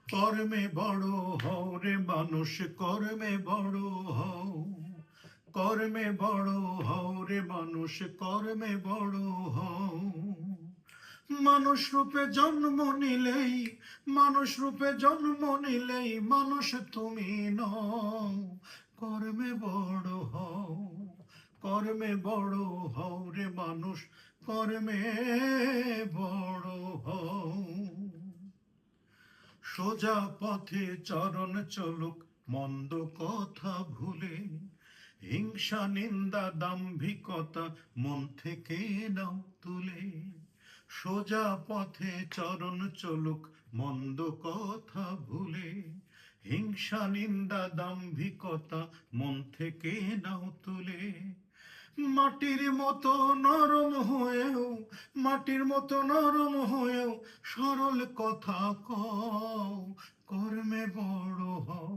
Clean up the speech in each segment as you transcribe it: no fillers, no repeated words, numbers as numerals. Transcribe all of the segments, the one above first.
কর্মে বড় হও রে মানুষ, কর্মে বড় হও। কর্মে বড় হও রে মানুষ, কর্মে বড় হও। মানুষ রূপে জন্ম নিলেই, মানুষ রূপে জন্ম নিলেই মানুষ তুমি নও। কর্মে বড় হও, কর্মে বড় হও রে মানুষ, কর্মে বড় হও। সোজা পথে চরণ চলুক মন্দ কথা ভুলে, হিংসা নিন্দা দাম্ভিকতা মন থেকে নাও তুলে। সোজা পথে চরণ চলুক মন্দ কথা ভুলে, হিংসা নিন্দা দাম্ভিকতা মন থেকে নাও তুলে। মাটির মতো নরম হয়েও, মাটির মতো নরম হয়েও সরল কথা কও। কর্মে বড় হও,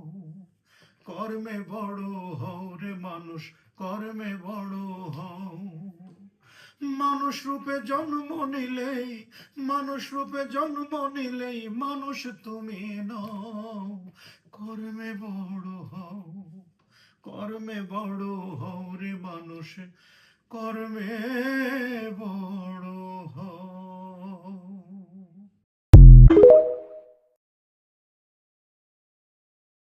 কর্মে বড় হও রে মানুষ, কর্মে বড় হও। মানুষ রূপে জন্ম নিলেই, মানুষ রূপে জন্ম নিলেই মানুষ তুমি নও। কর্মে বড় হও, কর্মে বড় হও রে মানুষ, কর্মে